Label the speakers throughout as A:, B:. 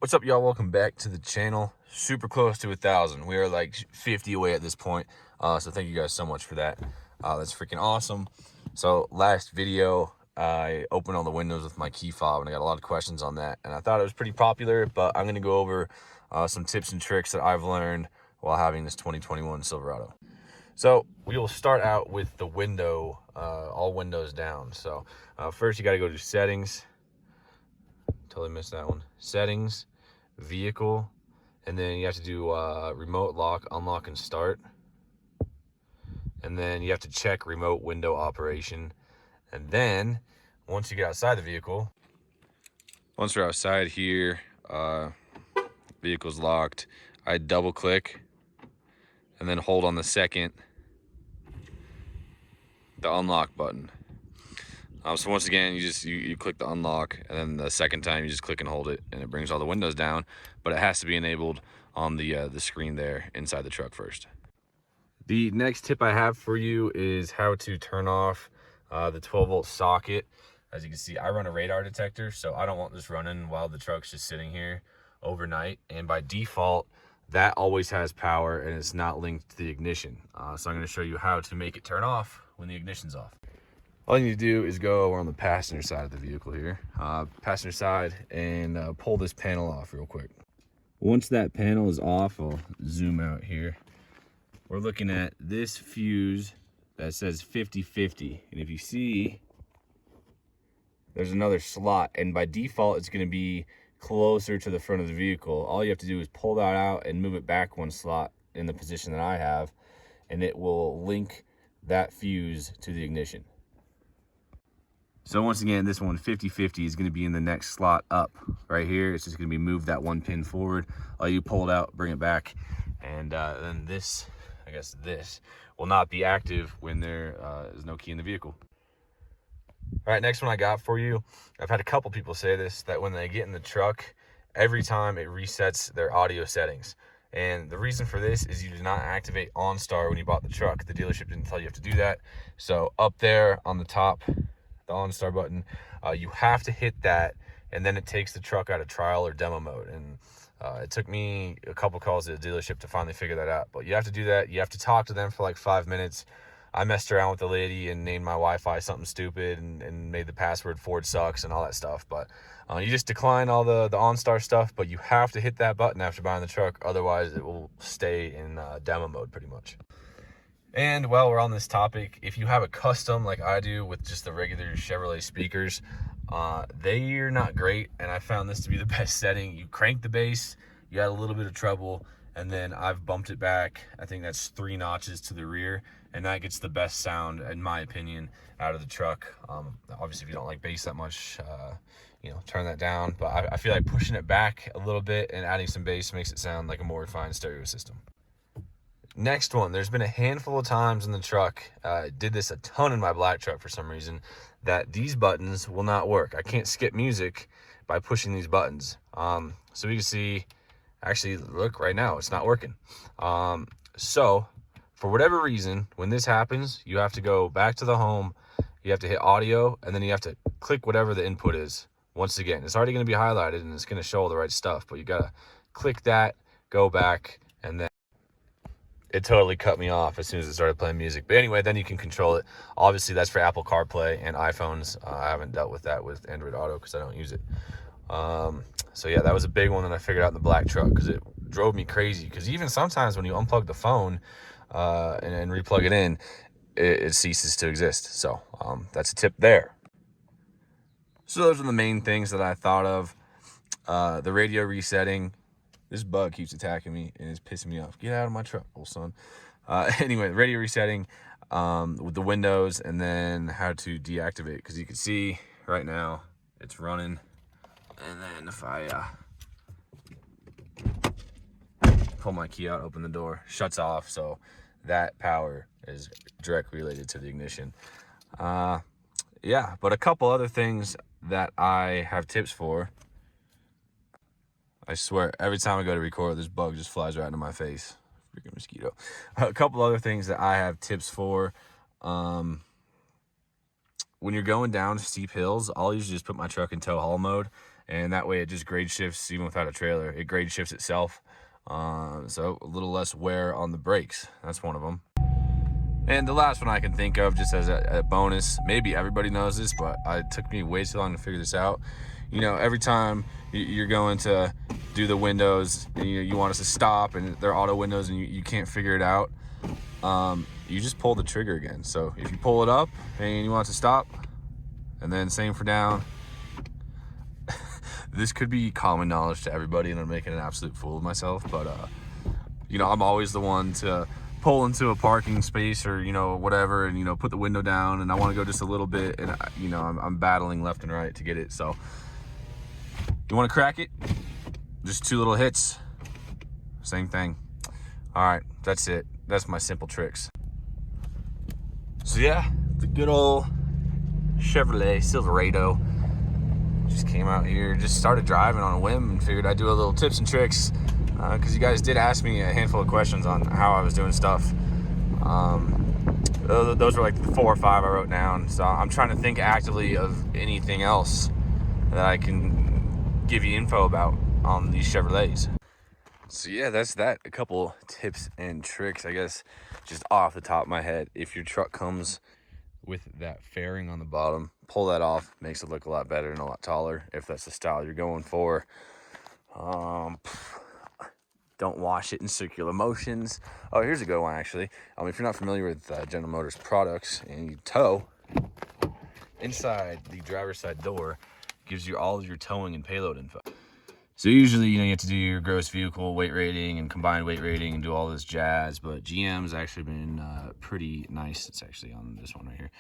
A: What's up, y'all? Welcome back to the channel. Super close to 1,000. We are like 50 away at this point. So thank you guys so much for that. That's freaking awesome. So last video, I opened all the windows with my key fob, and I got a lot of questions on that. And I thought it was pretty popular, but I'm going to go over some tips and tricks that I've learned while having this 2021 Silverado. So we will start out with the window, all windows down. So first you got to go to settings. Totally missed that one. Settings, vehicle, and then you have to do remote lock, unlock, and start. And then you have to check remote window operation. And then once you get outside the vehicle, once we're outside here, vehicle's locked, I double click and then hold on the unlock button. So once again, you click the unlock, and then the second time you just click and hold it, and it brings all the windows down. But it has to be enabled on the screen there inside the truck first. The next tip I have for you is how to turn off the 12-volt socket. As you can see, I run a radar detector, so I don't want this running while the truck's just sitting here overnight. And by default, that always has power, and it's not linked to the ignition. So I'm going to show you how to make it turn off when the ignition's off. All you need to do is go over on the passenger side of the vehicle here, passenger side, and pull this panel off real quick. Once that panel is off, I'll zoom out here. We're looking at this fuse that says 50/50. And if you see, there's another slot, and by default, it's gonna be closer to the front of the vehicle. All you have to do is pull that out and move it back one slot in the position that I have, and it will link that fuse to the ignition. So once again, this one 50/50 is going to be in the next slot up right here. It's just going to be moved that one pin forward. All you pull it out, bring it back, and then this will not be active when there is no key in the vehicle. All right, next one I got for you. I've had a couple people say this, that when they get in the truck, every time it resets their audio settings. And the reason for this is you did not activate OnStar when you bought the truck. The dealership didn't tell you have to do that. So up there on the top, the OnStar button, you have to hit that, and then it takes the truck out of trial or demo mode. And it took me a couple calls to the dealership to finally figure that out. But you have to do that. You have to talk to them for like 5 minutes. I messed around with the lady and named my Wi-Fi something stupid and made the password Ford sucks and all that stuff. But you just decline all the OnStar stuff, but you have to hit that button after buying the truck. Otherwise, it will stay in demo mode pretty much. And while we're on this topic, if you have a custom like I do with just the regular Chevrolet speakers, they are not great, and I found this to be the best setting. You crank the bass, you got a little bit of treble, and then I've bumped it back. I think that's 3 notches to the rear, and that gets the best sound, in my opinion, out of the truck. Obviously, if you don't like bass that much, turn that down. But I feel like pushing it back a little bit and adding some bass makes it sound like a more refined stereo system. Next one, there's been a handful of times in the truck, did this a ton in my black truck for some reason, that these buttons will not work. I can't skip music by pushing these buttons. So you can see, actually look right now, it's not working. So for whatever reason, when this happens, you have to go back to the home, you have to hit audio, and then you have to click whatever the input is. Once again, it's already gonna be highlighted and it's gonna show all the right stuff, but you gotta click that, go back, and then it totally cut me off as soon as it started playing music. But anyway, then you can control it. Obviously, that's for Apple CarPlay and iPhones. I haven't dealt with that with Android Auto because I don't use it. So yeah, that was a big one that I figured out in the black truck because it drove me crazy. Because even sometimes when you unplug the phone and replug it in, it ceases to exist. So that's a tip there. So those are the main things that I thought of. The radio resetting. This bug keeps attacking me and it's pissing me off. Get out of my truck, old son. Anyway, radio resetting with the windows, and then how to deactivate. Because you can see right now it's running. And then if I pull my key out, open the door, shuts off. So that power is directly related to the ignition. Yeah, but a couple other things that I have tips for. I swear, every time I go to record, this bug just flies right into my face. Freaking mosquito. A couple other things that I have tips for. When you're going down steep hills, I'll usually just put my truck in tow haul mode, and that way it just grade shifts even without a trailer. It grade shifts itself, so a little less wear on the brakes. That's one of them. And the last one I can think of, just as a bonus, maybe everybody knows this, but it took me way too long to figure this out. You know, every time you're going to do the windows and you want us to stop and they're auto windows and you can't figure it out, you just pull the trigger again. So if you pull it up and you want it to stop, and then same for down. This could be common knowledge to everybody and I'm making an absolute fool of myself, but you know, I'm always the one to pull into a parking space or, you know, whatever, and, you know, put the window down, and I want to go just a little bit, and, you know, I'm battling left and right to get it. So you want to crack it, just 2 little hits, same thing. All right, that's it. That's my simple tricks. So yeah, the good old Chevrolet Silverado. Just came out here, just started driving on a whim and figured I'd do a little tips and tricks, because you guys did ask me a handful of questions on how I was doing stuff. Those were like the 4 or 5 I wrote down. So I'm trying to think actively of anything else that I can give you info about on these Chevrolets. So yeah, that's that. A couple tips and tricks, I guess, just off the top of my head. If your truck comes with that fairing on the bottom, pull that off. Makes it look a lot better and a lot taller if that's the style you're going for. Don't wash it in circular motions. Oh, here's a good one, actually. If you're not familiar with General Motors products, and you tow, inside the driver's side door gives you all of your towing and payload info. So usually, you know, you have to do your gross vehicle weight rating and combined weight rating and do all this jazz, but GM's actually been pretty nice. It's actually on this one right here.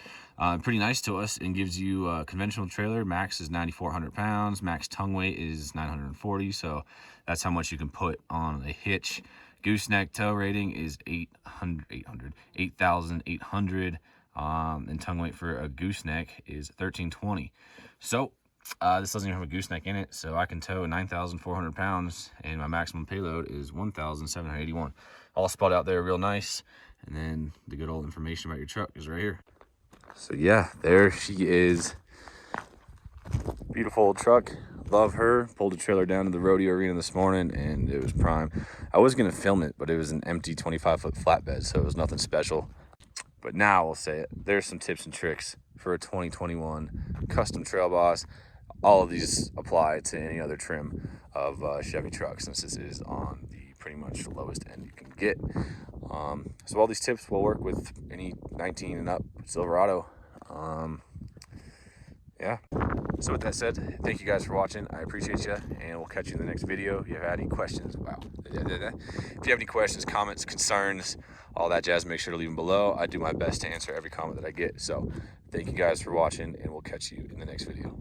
A: Pretty nice to us, and gives you a conventional trailer. Max is 9,400 pounds. Max tongue weight is 940, so that's how much you can put on a hitch. Gooseneck tow rating is 8,800, and tongue weight for a gooseneck is 1,320. So this doesn't even have a gooseneck in it, so I can tow 9,400 pounds, and my maximum payload is 1,781. All spelled out there real nice, and then the good old information about your truck is right here. So yeah, there she is. Beautiful old truck. Love her. Pulled the trailer down to the rodeo arena this morning, and it was prime. I was going to film it, but it was an empty 25-foot flatbed, so it was nothing special. But now I'll say it. There's some tips and tricks for a 2021 custom Trail Boss. All of these apply to any other trim of Chevy trucks, since this is on the pretty much lowest end you can get. So all these tips will work with any 19 and up Silverado. Yeah. So with that said, thank you guys for watching. I appreciate you, and we'll catch you in the next video. If you have any questions, if you have any questions, comments, concerns, all that jazz, make sure to leave them below. I do my best to answer every comment that I get. So thank you guys for watching, and we'll catch you in the next video.